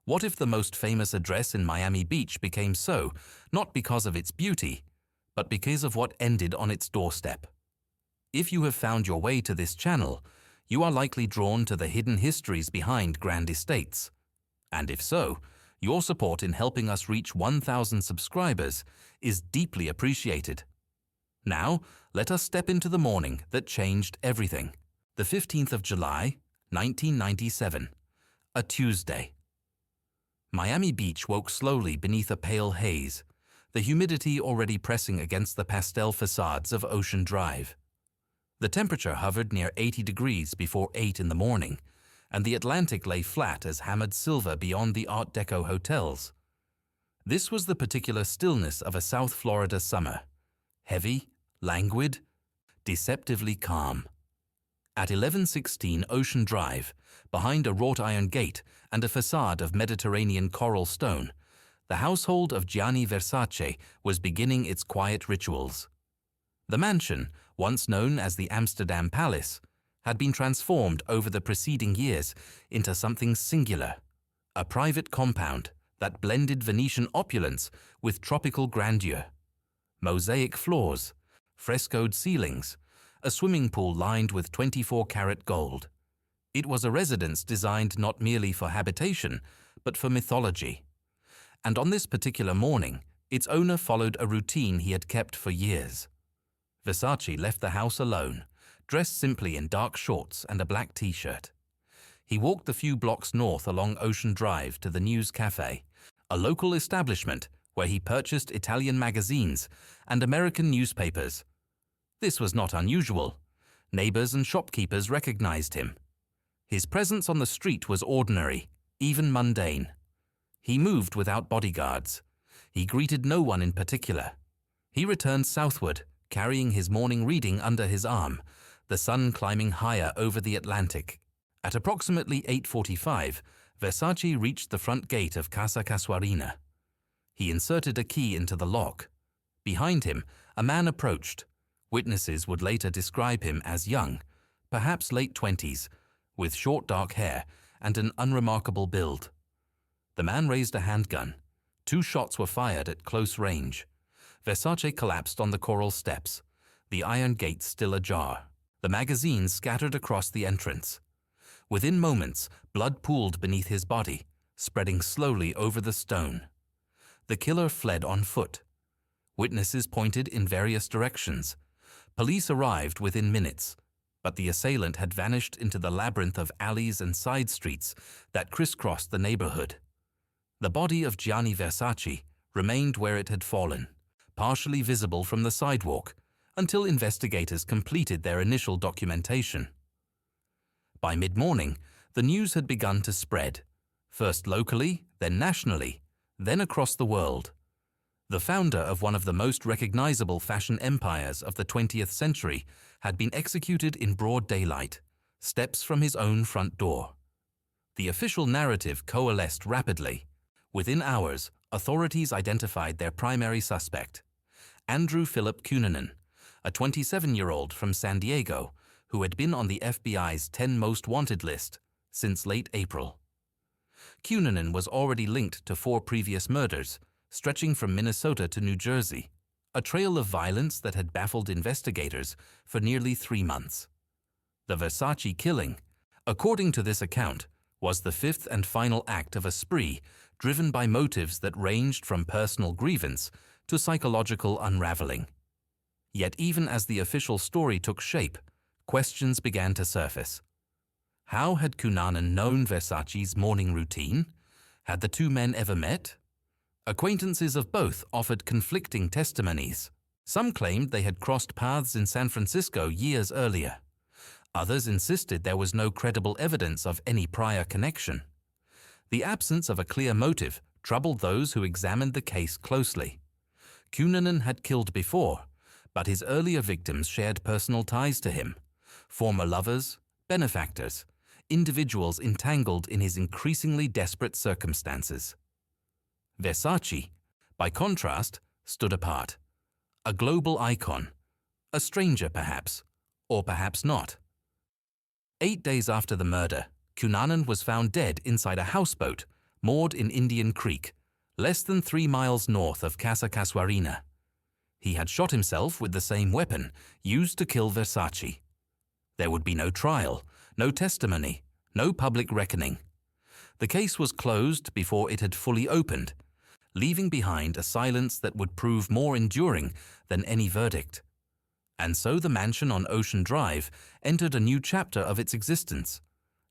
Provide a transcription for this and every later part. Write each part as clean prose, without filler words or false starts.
What if the most famous address in Miami Beach became so, not because of its beauty, but because of what ended on its doorstep? If you have found your way to this channel, you are likely drawn to the hidden histories behind grand estates. And if so, your support in helping us reach 1,000 subscribers is deeply appreciated. Now, let us step into the morning that changed everything. The 15th of July, 1997, a Tuesday. Miami Beach woke slowly beneath a pale haze, the humidity already pressing against the pastel facades of Ocean Drive. The temperature hovered near 80 degrees before 8 in the morning, and the Atlantic lay flat as hammered silver beyond the Art Deco hotels. This was the particular stillness of a South Florida summer, heavy, languid, deceptively calm. At 1116 Ocean Drive, behind a wrought iron gate and a facade of Mediterranean coral stone, the household of Gianni Versace was beginning its quiet rituals. The mansion, once known as the Amsterdam Palace, had been transformed over the preceding years into something singular, a private compound that blended Venetian opulence with tropical grandeur. Mosaic floors, frescoed ceilings, a swimming pool lined with 24-karat gold. It was a residence designed not merely for habitation, but for mythology. And on this particular morning, its owner followed a routine he had kept for years. Versace left the house alone, dressed simply in dark shorts and a black t-shirt. He walked the few blocks north along Ocean Drive to the News Cafe, a local establishment where he purchased Italian magazines and American newspapers. This was not unusual. Neighbors and shopkeepers recognized him. His presence on the street was ordinary, even mundane. He moved without bodyguards. He greeted no one in particular. He returned southward, carrying his morning reading under his arm, the sun climbing higher over the Atlantic. At approximately 8:45, Versace reached the front gate of Casa Casuarina. He inserted a key into the lock. Behind him, a man approached. Witnesses would later describe him as young, perhaps late 20s, with short dark hair and an unremarkable build. The man raised a handgun. 2 shots were fired at close range. Versace collapsed on the coral steps, the iron gate still ajar. The magazines scattered across the entrance. Within moments, blood pooled beneath his body, spreading slowly over the stone. The killer fled on foot. Witnesses pointed in various directions. Police arrived within minutes, but the assailant had vanished into the labyrinth of alleys and side streets that crisscrossed the neighborhood. The body of Gianni Versace remained where it had fallen, partially visible from the sidewalk, until investigators completed their initial documentation. By mid-morning, the news had begun to spread, first locally, then nationally, then across the world. The founder of one of the most recognizable fashion empires of the 20th century had been executed in broad daylight, steps from his own front door. The official narrative coalesced rapidly. Within hours, authorities identified their primary suspect, Andrew Philip Cunanan, a 27-year-old from San Diego who had been on the FBI's 10 Most Wanted list since late April. Cunanan was already linked to 4 previous murders, stretching from Minnesota to New Jersey, a trail of violence that had baffled investigators for nearly 3 months. The Versace killing, according to this account, was the 5th and final act of a spree driven by motives that ranged from personal grievance to psychological unraveling. Yet even as the official story took shape, questions began to surface. How had Cunanan known Versace's morning routine? Had the 2 men ever met? Acquaintances of both offered conflicting testimonies. Some claimed they had crossed paths in San Francisco years earlier. Others insisted there was no credible evidence of any prior connection. The absence of a clear motive troubled those who examined the case closely. Cunanan had killed before, but his earlier victims shared personal ties to him, former lovers, benefactors, individuals entangled in his increasingly desperate circumstances. Versace, by contrast, stood apart. A global icon, a stranger perhaps, or perhaps not. 8 days after the murder, Cunanan was found dead inside a houseboat moored in Indian Creek, less than 3 miles north of Casa Casuarina. He had shot himself with the same weapon used to kill Versace. There would be no trial, no testimony, no public reckoning. The case was closed before it had fully opened, leaving behind a silence that would prove more enduring than any verdict. And so the mansion on Ocean Drive entered a new chapter of its existence,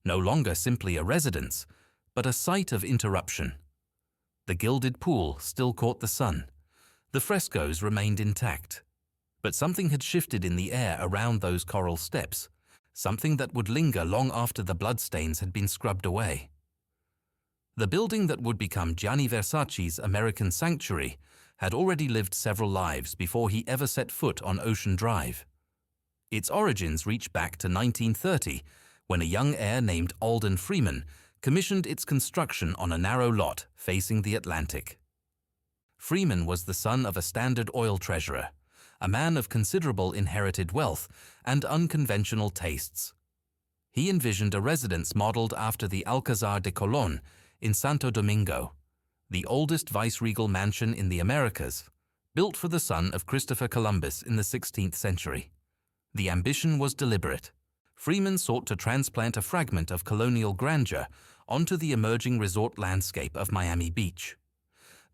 no longer simply a residence, but a site of interruption. The gilded pool still caught the sun. The frescoes remained intact. But something had shifted in the air around those coral steps, something that would linger long after the bloodstains had been scrubbed away. The building that would become Gianni Versace's American sanctuary had already lived several lives before he ever set foot on Ocean Drive. Its origins reach back to 1930, when a young heir named Alden Freeman commissioned its construction on a narrow lot facing the Atlantic. Freeman was the son of a Standard Oil treasurer, a man of considerable inherited wealth and unconventional tastes. He envisioned a residence modeled after the Alcázar de Colón in Santo Domingo, the oldest viceregal mansion in the Americas, built for the son of Christopher Columbus in the 16th century. The ambition was deliberate. Freeman sought to transplant a fragment of colonial grandeur onto the emerging resort landscape of Miami Beach.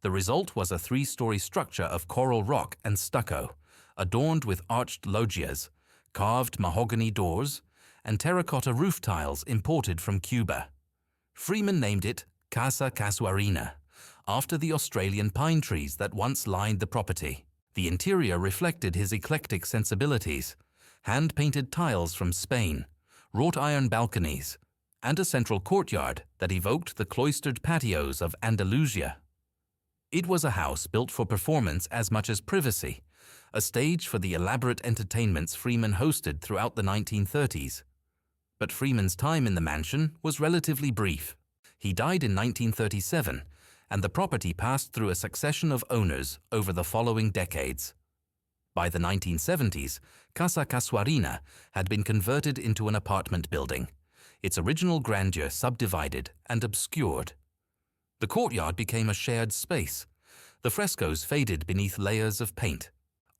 The result was a 3-story structure of coral rock and stucco, adorned with arched loggias, carved mahogany doors, and terracotta roof tiles imported from Cuba. Freeman named it Casa Casuarina, after the Australian pine trees that once lined the property. The interior reflected his eclectic sensibilities: hand-painted tiles from Spain, wrought iron balconies, and a central courtyard that evoked the cloistered patios of Andalusia. It was a house built for performance as much as privacy, a stage for the elaborate entertainments Freeman hosted throughout the 1930s. But Freeman's time in the mansion was relatively brief. He died in 1937, and the property passed through a succession of owners over the following decades. By the 1970s, Casa Casuarina had been converted into an apartment building, its original grandeur subdivided and obscured. The courtyard became a shared space. The frescoes faded beneath layers of paint.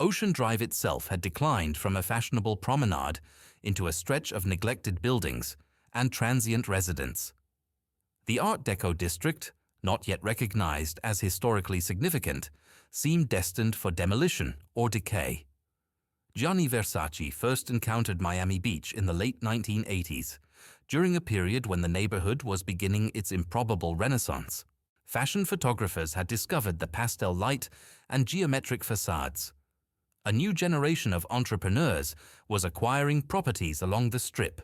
Ocean Drive itself had declined from a fashionable promenade into a stretch of neglected buildings and transient residents. The Art Deco district, not yet recognized as historically significant, seemed destined for demolition or decay. Gianni Versace first encountered Miami Beach in the late 1980s, during a period when the neighborhood was beginning its improbable renaissance. Fashion photographers had discovered the pastel light and geometric facades. A new generation of entrepreneurs was acquiring properties along the Strip.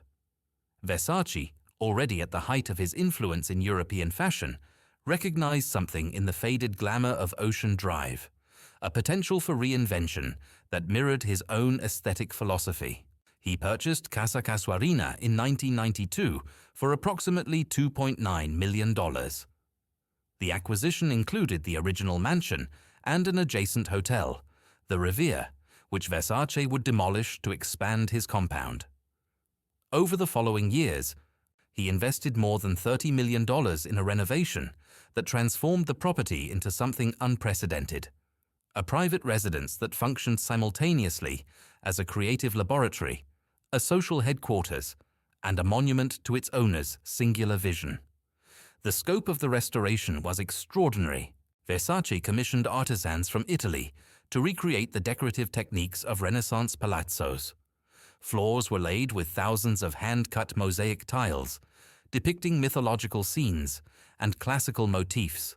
Versace, already at the height of his influence in European fashion, recognized something in the faded glamour of Ocean Drive, a potential for reinvention that mirrored his own aesthetic philosophy. He purchased Casa Casuarina in 1992 for approximately $2.9 million. The acquisition included the original mansion and an adjacent hotel, the Riviera, which Versace would demolish to expand his compound. Over the following years, he invested more than $30 million in a renovation that transformed the property into something unprecedented, a private residence that functioned simultaneously as a creative laboratory, a social headquarters, and a monument to its owner's singular vision. The scope of the restoration was extraordinary. Versace commissioned artisans from Italy to recreate the decorative techniques of Renaissance palazzos. Floors were laid with thousands of hand-cut mosaic tiles, depicting mythological scenes and classical motifs.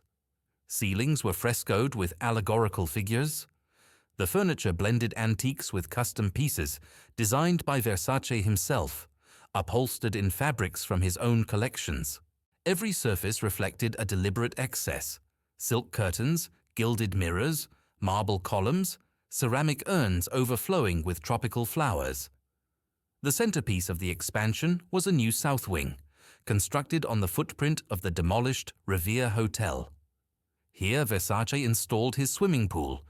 Ceilings were frescoed with allegorical figures. The furniture blended antiques with custom pieces designed by Versace himself, upholstered in fabrics from his own collections. Every surface reflected a deliberate excess: silk curtains, gilded mirrors, marble columns, ceramic urns overflowing with tropical flowers. The centerpiece of the expansion was a new south wing, constructed on the footprint of the demolished Riviera Hotel. Here Versace installed his swimming pool,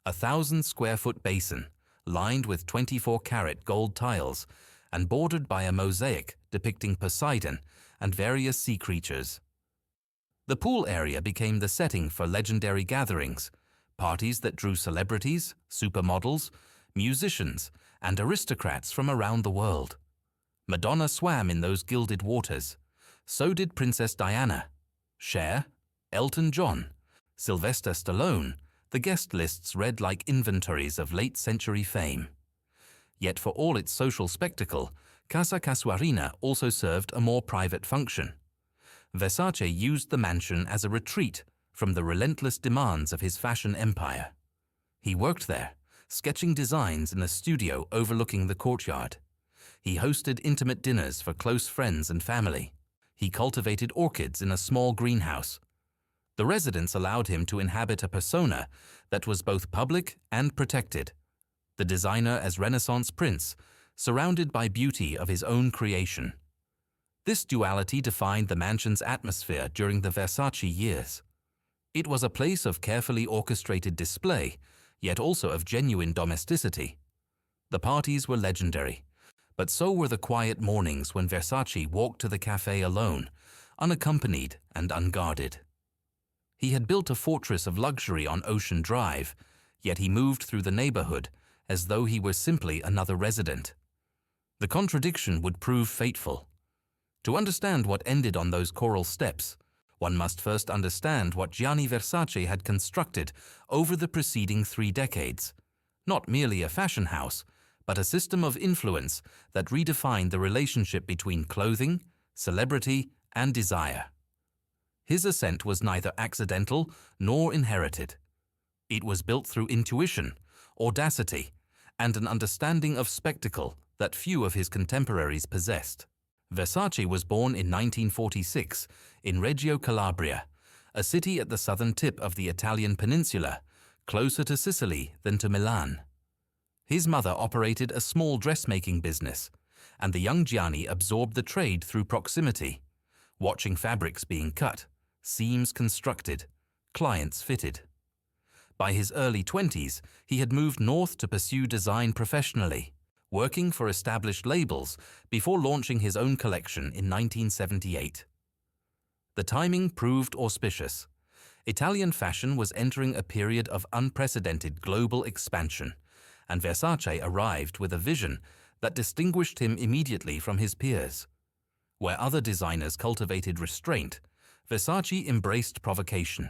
a 1,000-square-foot basin lined with 24-karat gold tiles and bordered by a mosaic depicting Poseidon and various sea creatures. The pool area became the setting for legendary gatherings, parties that drew celebrities, supermodels, musicians, and aristocrats from around the world. Madonna swam in those gilded waters. So did Princess Diana, Cher, Elton John, Sylvester Stallone. The guest lists read like inventories of late-century fame. Yet for all its social spectacle, Casa Casuarina also served a more private function. Versace used the mansion as a retreat from the relentless demands of his fashion empire. He worked there, sketching designs in a studio overlooking the courtyard. He hosted intimate dinners for close friends and family. He cultivated orchids in a small greenhouse. The residence allowed him to inhabit a persona that was both public and protected. The designer as Renaissance prince, surrounded by beauty of his own creation. This duality defined the mansion's atmosphere during the Versace years. It was a place of carefully orchestrated display, yet also of genuine domesticity. The parties were legendary, but so were the quiet mornings when Versace walked to the cafe alone, unaccompanied and unguarded. He had built a fortress of luxury on Ocean Drive, yet he moved through the neighborhood as though he were simply another resident. The contradiction would prove fateful. To understand what ended on those coral steps, one must first understand what Gianni Versace had constructed over the preceding 3 decades. Not merely a fashion house, but a system of influence that redefined the relationship between clothing, celebrity, and desire. His ascent was neither accidental nor inherited. It was built through intuition, audacity, and an understanding of spectacle that few of his contemporaries possessed. Versace was born in 1946 in Reggio Calabria, a city at the southern tip of the Italian peninsula, closer to Sicily than to Milan. His mother operated a small dressmaking business, and the young Gianni absorbed the trade through proximity, watching fabrics being cut, seams constructed, clients fitted. By his early 20s, he had moved north to pursue design professionally, working for established labels before launching his own collection in 1978. The timing proved auspicious. Italian fashion was entering a period of unprecedented global expansion, and Versace arrived with a vision that distinguished him immediately from his peers. Where other designers cultivated restraint, Versace embraced provocation.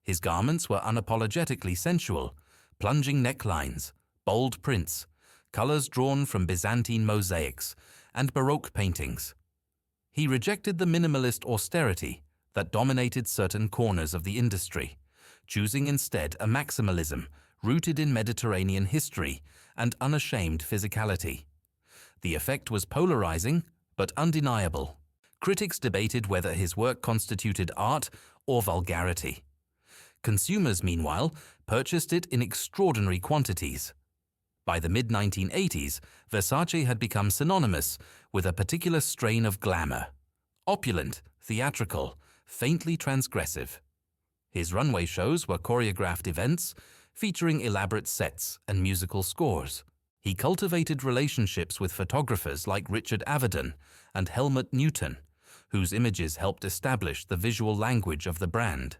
His garments were unapologetically sensual, plunging necklines, bold prints, colors drawn from Byzantine mosaics, and Baroque paintings. He rejected the minimalist austerity that dominated certain corners of the industry, choosing instead a maximalism rooted in Mediterranean history and unashamed physicality. The effect was polarizing, but undeniable. Critics debated whether his work constituted art or vulgarity. Consumers, meanwhile, purchased it in extraordinary quantities. By the mid-1980s, Versace had become synonymous with a particular strain of glamour: opulent, theatrical, faintly transgressive. His runway shows were choreographed events featuring elaborate sets and musical scores. He cultivated relationships with photographers like Richard Avedon and Helmut Newton, whose images helped establish the visual language of the brand.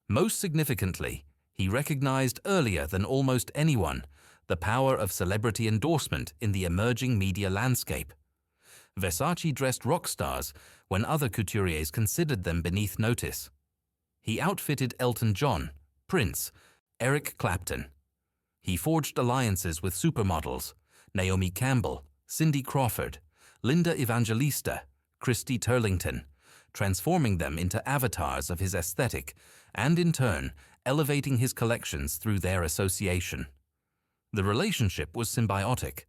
Most significantly, he recognized earlier than almost anyone the power of celebrity endorsement in the emerging media landscape. Versace dressed rock stars when other couturiers considered them beneath notice. He outfitted Elton John, Prince, Eric Clapton. He forged alliances with supermodels Naomi Campbell, Cindy Crawford, Linda Evangelista, Christy Turlington, transforming them into avatars of his aesthetic and, in turn, elevating his collections through their association. The relationship was symbiotic.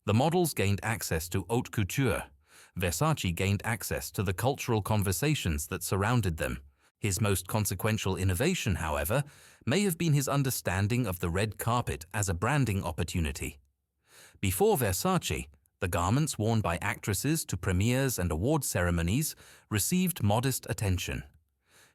The models gained access to haute couture. Versace gained access to the cultural conversations that surrounded them. His most consequential innovation, however, may have been his understanding of the red carpet as a branding opportunity. Before Versace, the garments worn by actresses to premieres and award ceremonies received modest attention.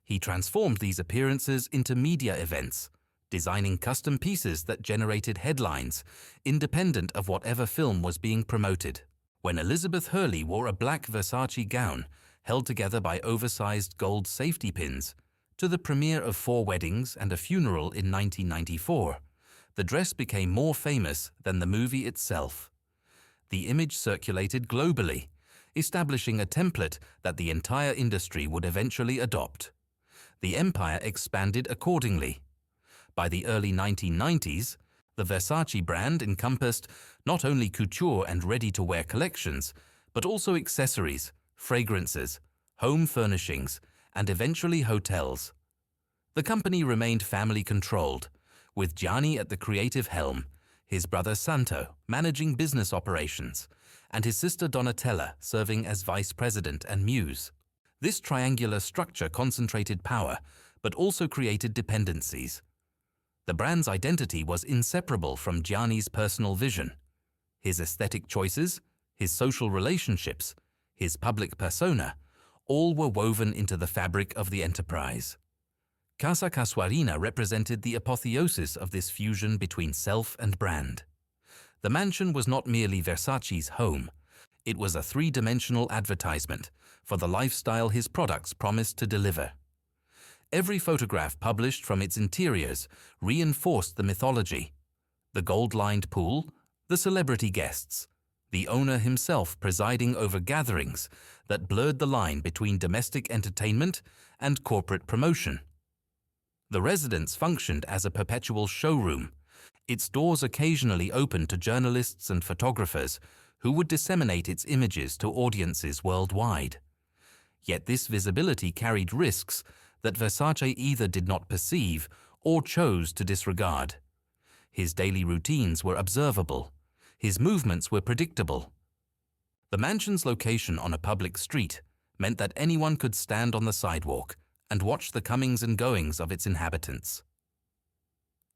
He transformed these appearances into media events, designing custom pieces that generated headlines, independent of whatever film was being promoted. When Elizabeth Hurley wore a black Versace gown, held together by oversized gold safety pins, to the premiere of 4 weddings and a funeral in 1994, the dress became more famous than the movie itself. The image circulated globally, establishing a template that the entire industry would eventually adopt. The empire expanded accordingly. By the early 1990s, the Versace brand encompassed not only couture and ready-to-wear collections, but also accessories, fragrances, home furnishings, and eventually hotels. The company remained family-controlled, with Gianni at the creative helm, his brother Santo managing business operations, and his sister Donatella serving as vice president and muse. This triangular structure concentrated power, but also created dependencies. The brand's identity was inseparable from Gianni's personal vision. His aesthetic choices, his social relationships, his public persona, all were woven into the fabric of the enterprise. Casa Casuarina represented the apotheosis of this fusion between self and brand. The mansion was not merely Versace's home. It was a 3-dimensional advertisement for the lifestyle his products promised to deliver. Every photograph published from its interiors reinforced the mythology: the gold-lined pool, the celebrity guests, the owner himself presiding over gatherings that blurred the line between domestic entertainment and corporate promotion. The residence functioned as a perpetual showroom, its doors occasionally open to journalists and photographers who would disseminate its images to audiences worldwide. Yet this visibility carried risks that Versace either did not perceive or chose to disregard. His daily routines were observable. His movements were predictable. The mansion's location on a public street meant that anyone could stand on the sidewalk and watch the comings and goings of its inhabitants.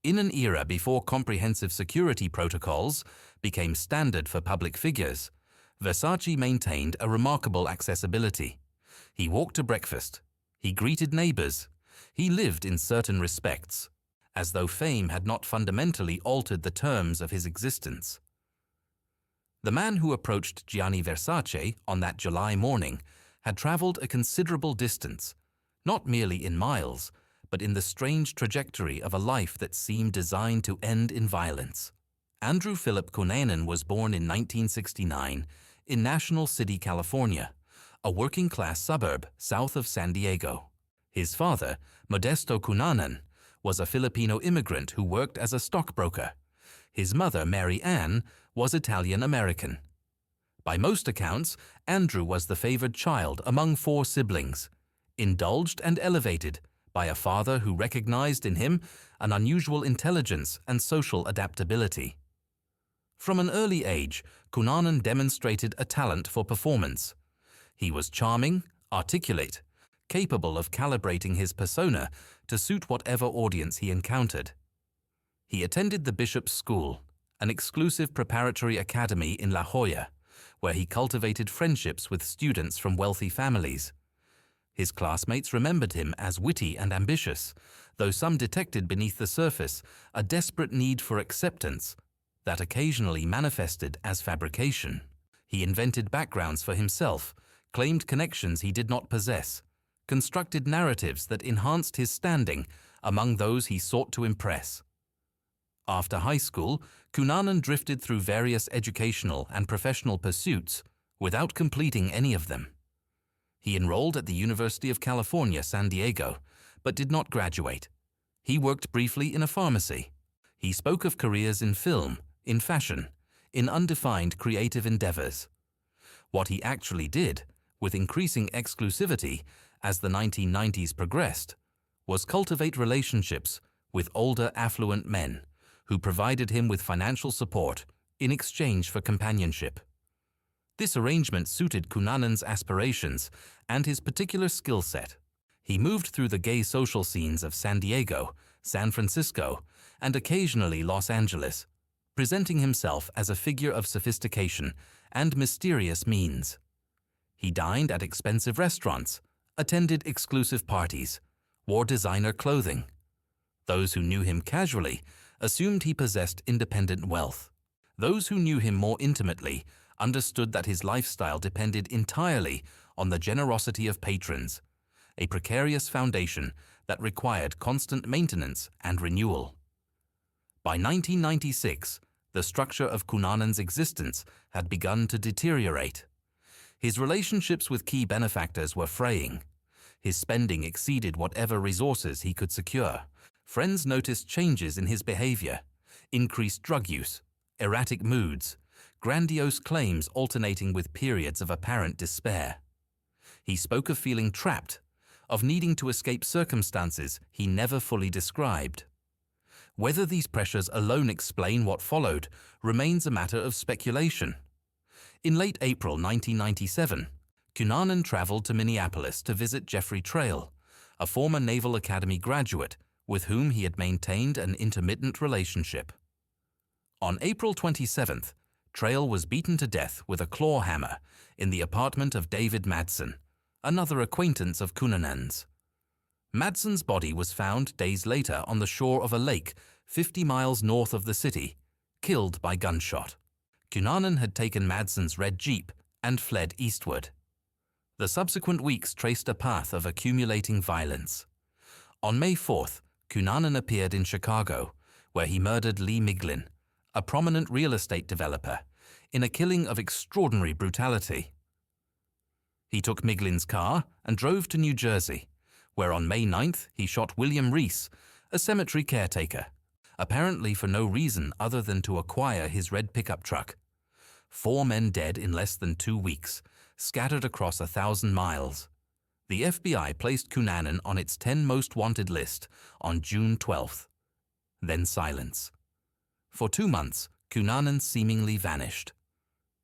In an era before comprehensive security protocols became standard for public figures, Versace maintained a remarkable accessibility. He walked to breakfast. He greeted neighbors. He lived in certain respects, as though fame had not fundamentally altered the terms of his existence. The man who approached Gianni Versace on that July morning had traveled a considerable distance, not merely in miles, but in the strange trajectory of a life that seemed designed to end in violence. Andrew Philip Cunanan was born in 1969 in National City, California, a working-class suburb south of San Diego. His father, Modesto Cunanan, was a Filipino immigrant who worked as a stockbroker. His mother, Mary Ann, was Italian-American. By most accounts, Andrew was the favored child among 4 siblings, indulged and elevated by a father who recognized in him an unusual intelligence and social adaptability. From an early age, Cunanan demonstrated a talent for performance. He was charming, articulate, capable of calibrating his persona to suit whatever audience he encountered. He attended the Bishop's School, an exclusive preparatory academy in La Jolla, where he cultivated friendships with students from wealthy families. His classmates remembered him as witty and ambitious, though some detected beneath the surface a desperate need for acceptance that occasionally manifested as fabrication. He invented backgrounds for himself, claimed connections he did not possess, constructed narratives that enhanced his standing among those he sought to impress. After high school, Cunanan drifted through various educational and professional pursuits without completing any of them. He enrolled at the University of California, San Diego, but did not graduate. He worked briefly in a pharmacy. He spoke of careers in film, in fashion, in undefined creative endeavors. What he actually did, with increasing exclusivity as the 1990s progressed, was cultivate relationships with older affluent men who provided him with financial support in exchange for companionship. This arrangement suited Cunanan's aspirations and his particular skill set. He moved through the gay social scenes of San Diego, San Francisco, and occasionally Los Angeles, presenting himself as a figure of sophistication and mysterious means. He dined at expensive restaurants, attended exclusive parties, wore designer clothing. Those who knew him casually assumed he possessed independent wealth. Those who knew him more intimately understood that his lifestyle depended entirely on the generosity of patrons, a precarious foundation that required constant maintenance and renewal. By 1996, the structure of Cunnanan's existence had begun to deteriorate. His relationships with key benefactors were fraying. His spending exceeded whatever resources he could secure. Friends noticed changes in his behavior, increased drug use, erratic moods, grandiose claims alternating with periods of apparent despair. He spoke of feeling trapped, of needing to escape circumstances he never fully described. Whether these pressures alone explain what followed remains a matter of speculation. In late April 1997, Cunnanan traveled to Minneapolis to visit Jeffrey Trail, a former Naval Academy graduate with whom he had maintained an intermittent relationship. On April 27th, Trail was beaten to death with a claw hammer in the apartment of David Madsen, another acquaintance of Cunnanan's. Madsen's body was found days later on the shore of a lake 50 miles north of the city, killed by gunshot. Cunnanan had taken Madsen's red Jeep and fled eastward. The subsequent weeks traced a path of accumulating violence. On May 4th, Cunnanan appeared in Chicago, where he murdered Lee Miglin, a prominent real estate developer, in a killing of extraordinary brutality. He took Miglin's car and drove to New Jersey, where on May 9th he shot William Reese, a cemetery caretaker, apparently for no reason other than to acquire his red pickup truck. 4 men dead in less than 2 weeks, scattered across 1,000 miles. The FBI placed Cunnanan on its 10 most wanted list on June 12th. Then silence. For 2 months, Cunnanan seemingly vanished.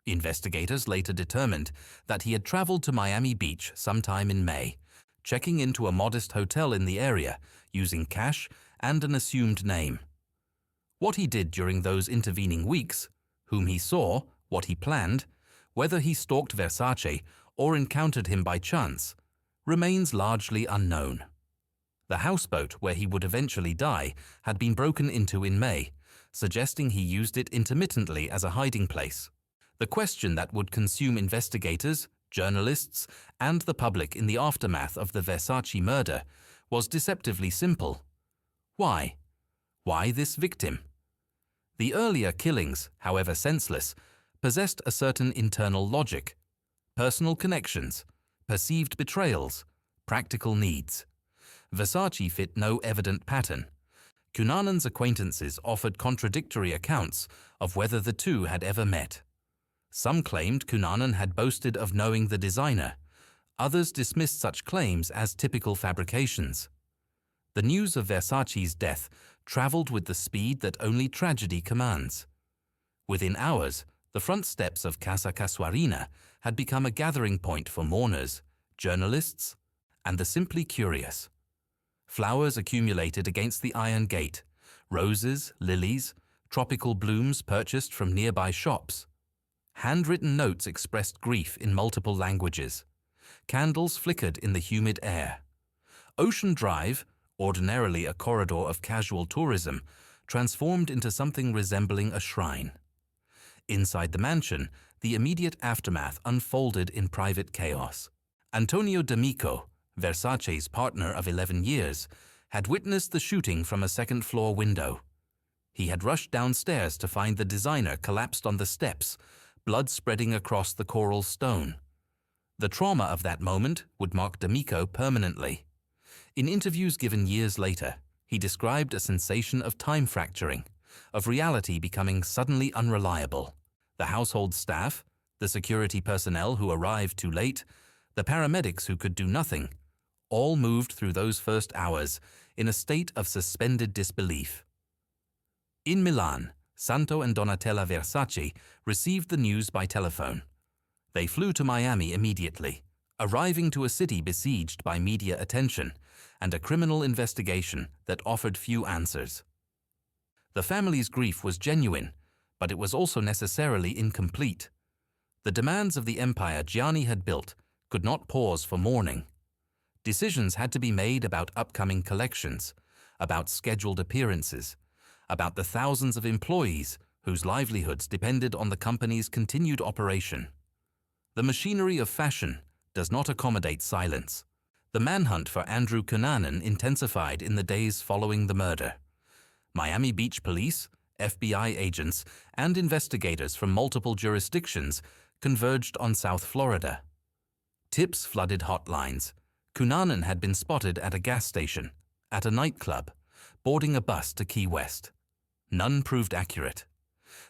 Investigators later determined that he had traveled to Miami Beach sometime in May, checking into a modest hotel in the area using cash and an assumed name. What he did during those intervening weeks, whom he saw, what he planned, whether he stalked Versace or encountered him by chance, remains largely unknown. The houseboat where he would eventually die had been broken into in May, suggesting he used it intermittently as a hiding place. The question that would consume investigators, journalists, and the public in the aftermath of the Versace murder was deceptively simple. Why? Why this victim? The earlier killings, however senseless, possessed a certain internal logic, personal connections, perceived betrayals, practical needs. Versace fit no evident pattern. Cunnanan's acquaintances offered contradictory accounts of whether the two had ever met. Some claimed Cunnanan had boasted of knowing the designer. Others dismissed such claims as typical fabrications. The news of Versace's death traveled with the speed that only tragedy commands. Within hours, the front steps of Casa Casuarina had become a gathering point for mourners, journalists, and the simply curious. Flowers accumulated against the iron gate, roses, lilies, tropical blooms purchased from nearby shops. Handwritten notes expressed grief in multiple languages. Candles flickered in the humid air. Ocean Drive, ordinarily a corridor of casual tourism, transformed into something resembling a shrine. Inside the mansion, the immediate aftermath unfolded in private chaos. Antonio D'Amico, Versace's partner of 11 years, had witnessed the shooting from a second-floor window. He had rushed downstairs to find the designer collapsed on the steps, blood spreading across the coral stone. The trauma of that moment would mark D'Amico permanently. In interviews given years later, he described a sensation of time fracturing, of reality becoming suddenly unreliable. The household staff, the security personnel who arrived too late, the paramedics who could do nothing, all moved through those first hours in a state of suspended disbelief. In Milan, Santo and Donatella Versace received the news by telephone. They flew to Miami immediately, arriving to a city besieged by media attention and a criminal investigation that offered few answers. The family's grief was genuine, but it was also necessarily incomplete. The demands of the empire Gianni had built could not pause for mourning. Decisions had to be made about upcoming collections, about scheduled appearances, about the thousands of employees whose livelihoods depended on the company's continued operation. The machinery of fashion, does not accommodate silence. The manhunt for Andrew Cunanan intensified in the days following the murder. Miami Beach police, FBI agents, and investigators from multiple jurisdictions converged on South Florida. Tips flooded hotlines. Cunanan had been spotted at a gas station, at a nightclub, boarding a bus to Key West. None proved accurate.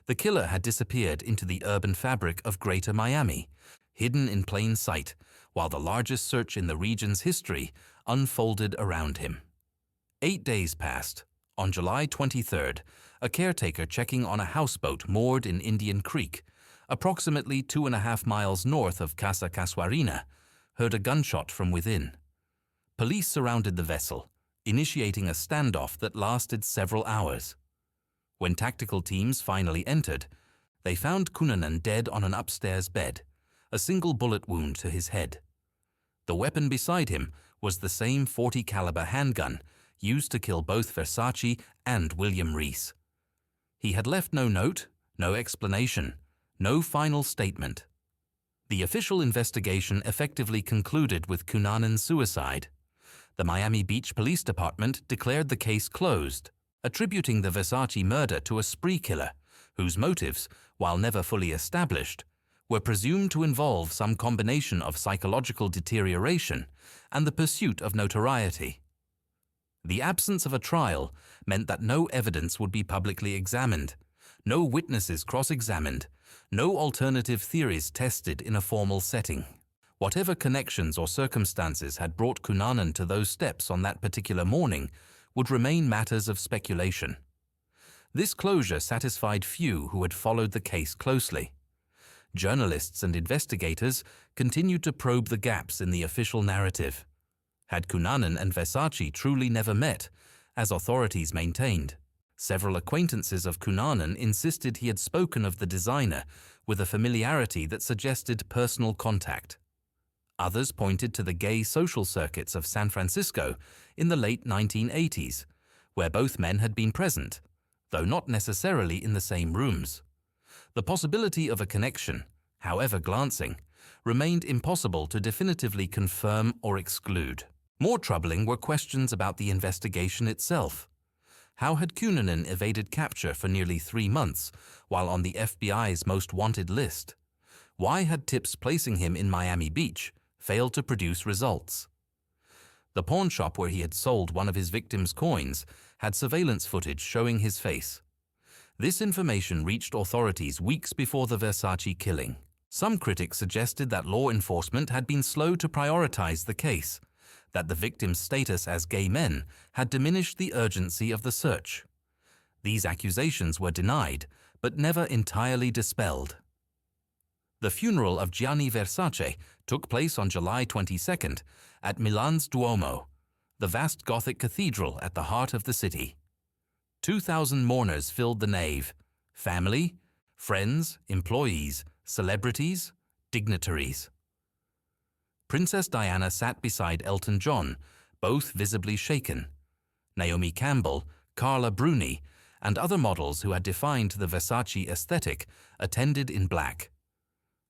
The killer had disappeared into the urban fabric of Greater Miami, hidden in plain sight, while the largest search in the region's history unfolded around him. 8 days passed. On July 23rd, a caretaker checking on a houseboat moored in Indian Creek, approximately 2.5 miles north of Casa Casuarina, heard a gunshot from within. Police surrounded the vessel, initiating a standoff that lasted several hours. When tactical teams finally entered, they found Cunanan dead on an upstairs bed, a single bullet wound to his head. The weapon beside him was the same .40 caliber handgun used to kill both Versace and William Reese. He had left no note, no explanation, no final statement. The official investigation effectively concluded with Cunanan's suicide. The Miami Beach Police Department declared the case closed, attributing the Versace murder to a spree killer whose motives, while never fully established, were presumed to involve some combination of psychological deterioration and the pursuit of notoriety. The absence of a trial meant that no evidence would be publicly examined, no witnesses cross-examined, no alternative theories tested in a formal setting. Whatever connections or circumstances had brought Cunanan to those steps on that particular morning would remain matters of speculation. This closure satisfied few who had followed the case closely. Journalists and investigators continued to probe the gaps in the official narrative. Had Cunanan and Versace truly never met, as authorities maintained? Several acquaintances of Cunanan insisted he had spoken of the designer with a familiarity that suggested personal contact. Others pointed to the gay social circuits of San Francisco in the late 1980s, where both men had been present, though not necessarily in the same rooms. The possibility of a connection, however glancing, remained impossible to definitively confirm or exclude. More troubling were questions about the investigation itself. How had Cunanan evaded capture for nearly 3 months while on the FBI's most wanted list? Why had tips placing him in Miami Beach failed to produce results? The pawn shop where he had sold one of his victims' coins had surveillance footage showing his face. This information reached authorities weeks before the Versace killing. Some critics suggested that law enforcement had been slow to prioritize the case, that the victims' status as gay men had diminished the urgency of the search. These accusations were denied, but never entirely dispelled. The funeral of Gianni Versace took place on July 22nd at Milan's Duomo, the vast Gothic cathedral at the heart of the city. 2,000 mourners filled the nave: family, friends, employees, celebrities, dignitaries. Princess Diana sat beside Elton John, both visibly shaken. Naomi Campbell, Carla Bruni, and other models who had defined the Versace aesthetic attended in black.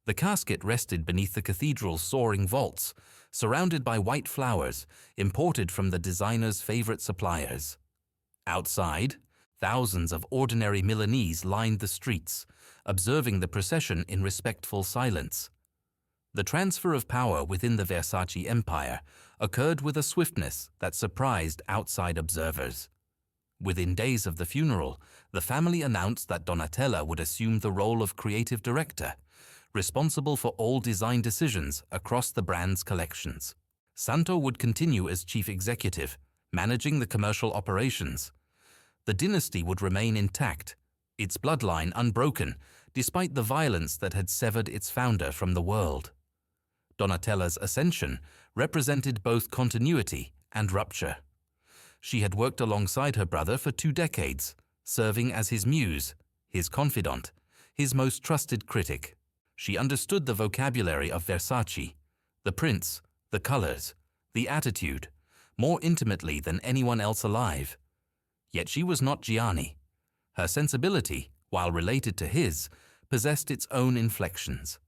The casket rested beneath the cathedral's soaring vaults, surrounded by white flowers imported from the designer's favorite suppliers. Outside, thousands of ordinary Milanese lined the streets, observing the procession in respectful silence. The transfer of power within the Versace empire occurred with a swiftness that surprised outside observers. Within days of the funeral, the family announced that Donatella would assume the role of creative director, responsible for all design decisions across the brand's collections. Santo would continue as chief executive, managing the commercial operations. The dynasty would remain intact, its bloodline unbroken, despite the violence that had severed its founder from the world. Donatella's ascension represented both continuity and rupture. She had worked alongside her brother for 2 decades, serving as his muse, his confidant, his most trusted critic. She understood the vocabulary of Versace, the prints, the colors, the attitude, more intimately than anyone else alive. Yet she was not Gianni. Her sensibility, while related to his, possessed its own inflections.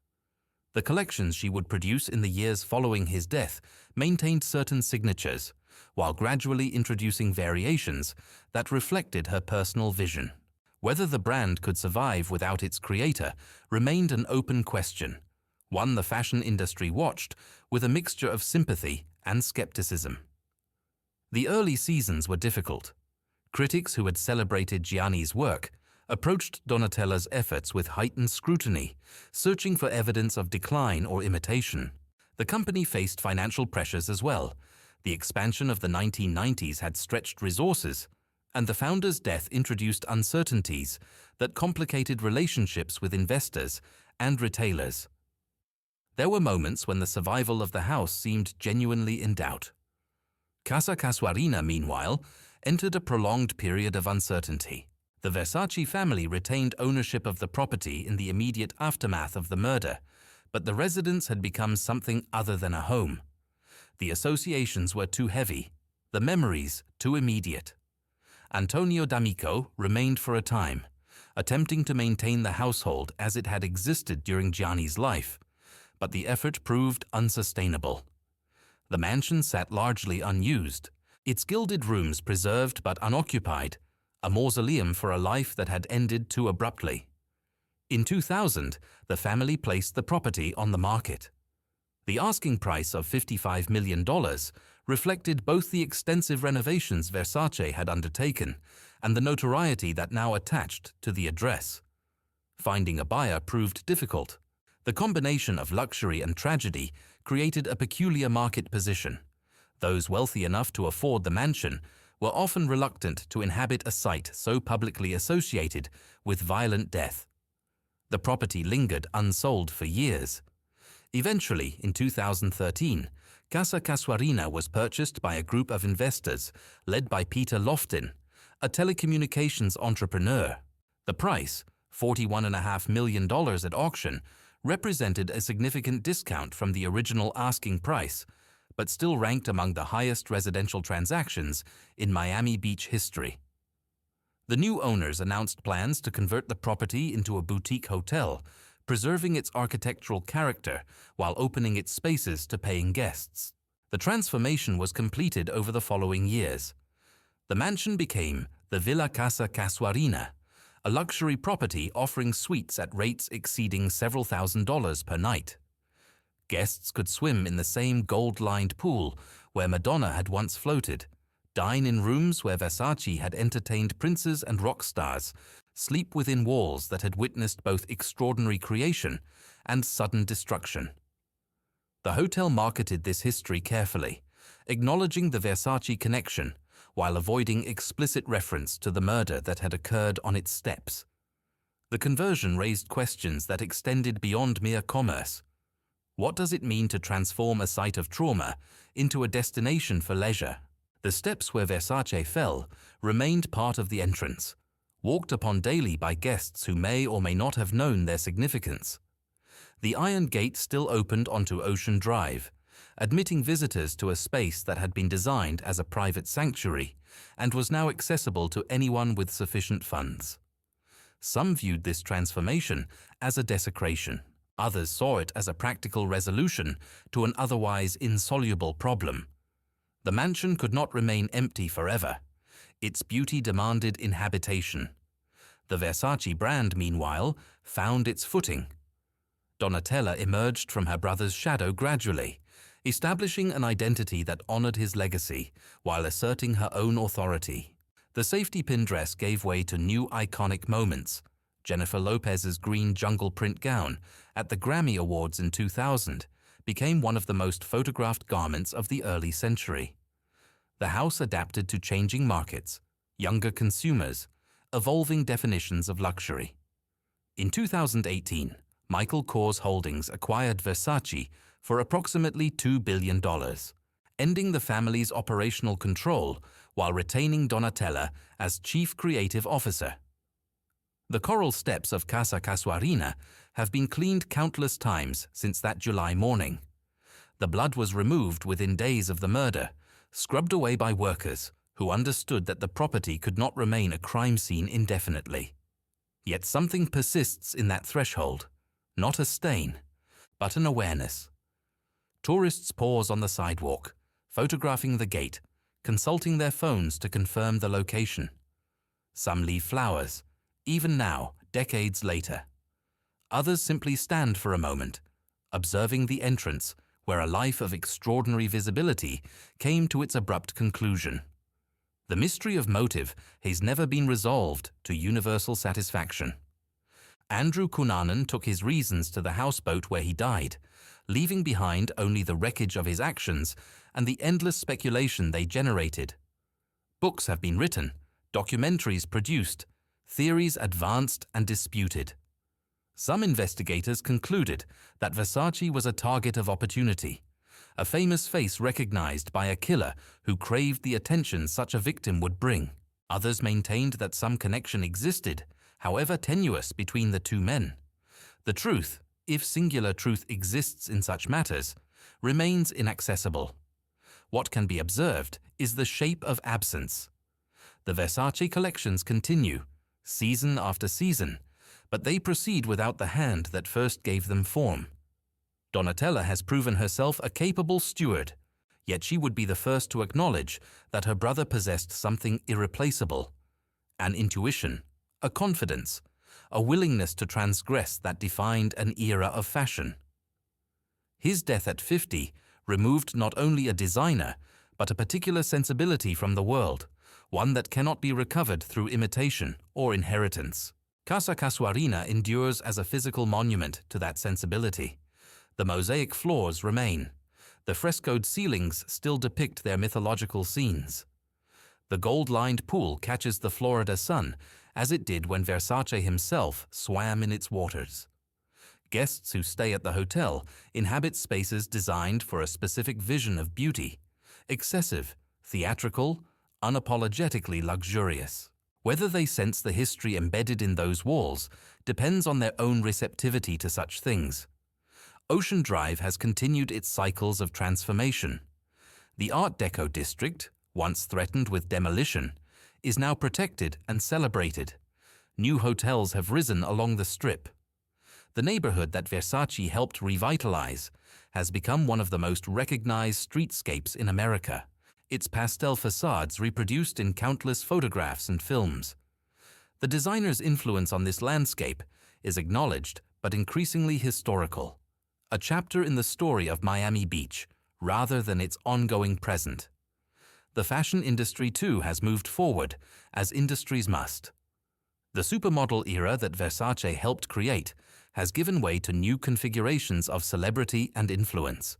The collections she would produce in the years following his death maintained certain signatures, while gradually introducing variations that reflected her personal vision. Whether the brand could survive without its creator remained an open question, one the fashion industry watched with a mixture of sympathy and skepticism. The early seasons were difficult. Critics who had celebrated Gianni's work approached Donatella's efforts with heightened scrutiny, searching for evidence of decline or imitation. The company faced financial pressures as well. The expansion of the 1990s had stretched resources, and the founder's death introduced uncertainties that complicated relationships with investors and retailers. There were moments when the survival of the house seemed genuinely in doubt. Casa Casuarina, meanwhile, entered a prolonged period of uncertainty. The Versace family retained ownership of the property in the immediate aftermath of the murder, but the residence had become something other than a home. The associations were too heavy, the memories too immediate. Antonio D'Amico remained for a time, attempting to maintain the household as it had existed during Gianni's life, but the effort proved unsustainable. The mansion sat largely unused, its gilded rooms preserved but unoccupied, a mausoleum for a life that had ended too abruptly. In 2000, the family placed the property on the market. The asking price of $55 million reflected both the extensive renovations Versace had undertaken and the notoriety that now attached to the address. Finding a buyer proved difficult. The combination of luxury and tragedy created a peculiar market position. Those wealthy enough to afford the mansion were often reluctant to inhabit a site so publicly associated with violent death. The property lingered unsold for years. Eventually, in 2013, Casa Casuarina was purchased by a group of investors led by Peter Loftin, a telecommunications entrepreneur. The price, $41.5 million at auction, represented a significant discount from the original asking price, but still ranked among the highest residential transactions in Miami Beach history. The new owners announced plans to convert the property into a boutique hotel, preserving its architectural character while opening its spaces to paying guests. The transformation was completed over the following years. The mansion became the Villa Casa Casuarina, a luxury property offering suites at rates exceeding several $1,000s per night. Guests could swim in the same gold-lined pool where Madonna had once floated, dine in rooms where Versace had entertained princes and rock stars, sleep within walls that had witnessed both extraordinary creation and sudden destruction. The hotel marketed this history carefully, acknowledging the Versace connection while avoiding explicit reference to the murder that had occurred on its steps. The conversion raised questions that extended beyond mere commerce. What does it mean to transform a site of trauma into a destination for leisure? The steps where Versace fell remained part of the entrance, walked upon daily by guests who may or may not have known their significance. The iron gate still opened onto Ocean Drive, admitting visitors to a space that had been designed as a private sanctuary and was now accessible to anyone with sufficient funds. Some viewed this transformation as a desecration. Others saw it as a practical resolution to an otherwise insoluble problem. The mansion could not remain empty forever. Its beauty demanded inhabitation. The Versace brand, meanwhile, found its footing. Donatella emerged from her brother's shadow gradually, establishing an identity that honored his legacy while asserting her own authority. The safety pin dress gave way to new iconic moments. Jennifer Lopez's green jungle print gown at the Grammy Awards in 2000 became one of the most photographed garments of the early century. The house adapted to changing markets, younger consumers, evolving definitions of luxury. In 2018, Michael Kors Holdings acquired Versace for approximately $2 billion, ending the family's operational control while retaining Donatella as chief creative officer. The coral steps of Casa Casuarina have been cleaned countless times since that July morning. The blood was removed within days of the murder, scrubbed away by workers who understood that the property could not remain a crime scene indefinitely. Yet something persists in that threshold, not a stain, but an awareness. Tourists pause on the sidewalk, photographing the gate, consulting their phones to confirm the location. Some leave flowers, even now, decades later. Others simply stand for a moment, observing the entrance where a life of extraordinary visibility came to its abrupt conclusion. The mystery of motive has never been resolved to universal satisfaction. Andrew Cunanan took his reasons to the houseboat where he died, leaving behind only the wreckage of his actions and the endless speculation they generated. Books have been written, documentaries produced, theories advanced and disputed. Some investigators concluded that Versace was a target of opportunity, a famous face recognized by a killer who craved the attention such a victim would bring. Others maintained that some connection existed, however tenuous, between the two men. The truth, if singular truth exists in such matters, remains inaccessible. What can be observed is the shape of absence. The Versace collections continue, season after season, but they proceed without the hand that first gave them form. Donatella has proven herself a capable steward, yet she would be the first to acknowledge that her brother possessed something irreplaceable, an intuition, a confidence, a willingness to transgress that defined an era of fashion. His death at 50 removed not only a designer, but a particular sensibility from the world, one that cannot be recovered through imitation or inheritance. Casa Casuarina endures as a physical monument to that sensibility. The mosaic floors remain. The frescoed ceilings still depict their mythological scenes. The gold-lined pool catches the Florida sun as it did when Versace himself swam in its waters. Guests who stay at the hotel inhabit spaces designed for a specific vision of beauty, excessive, theatrical, unapologetically luxurious. Whether they sense the history embedded in those walls depends on their own receptivity to such things. Ocean Drive has continued its cycles of transformation. The Art Deco district, once threatened with demolition, is now protected and celebrated. New hotels have risen along the Strip. The neighborhood that Versace helped revitalize has become one of the most recognized streetscapes in America, its pastel facades reproduced in countless photographs and films. The designer's influence on this landscape is acknowledged but increasingly historical, a chapter in the story of Miami Beach rather than its ongoing present. The fashion industry too has moved forward, as industries must. The supermodel era that Versace helped create has given way to new configurations of celebrity and influence.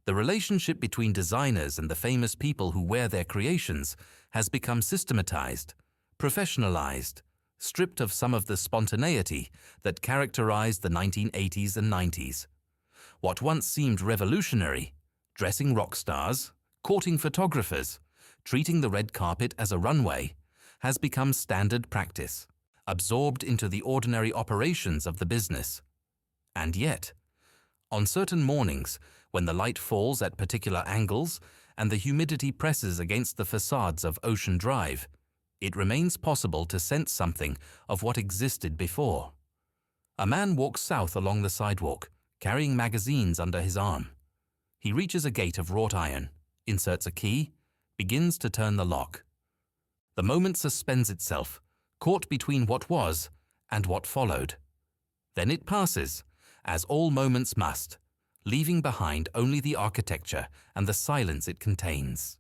The relationship between designers and the famous people who wear their creations has become systematized, professionalized, stripped of some of the spontaneity that characterized the 1980s and 90s. What once seemed revolutionary, dressing rock stars, courting photographers, treating the red carpet as a runway, has become standard practice, absorbed into the ordinary operations of the business. And yet, on certain mornings, when the light falls at particular angles and the humidity presses against the facades of Ocean Drive, it remains possible to sense something of what existed before. A man walks south along the sidewalk, carrying magazines under his arm. He reaches a gate of wrought iron, inserts a key, begins to turn the lock. The moment suspends itself, caught between what was and what followed. Then it passes, as all moments must, leaving behind only the architecture and the silence it contains.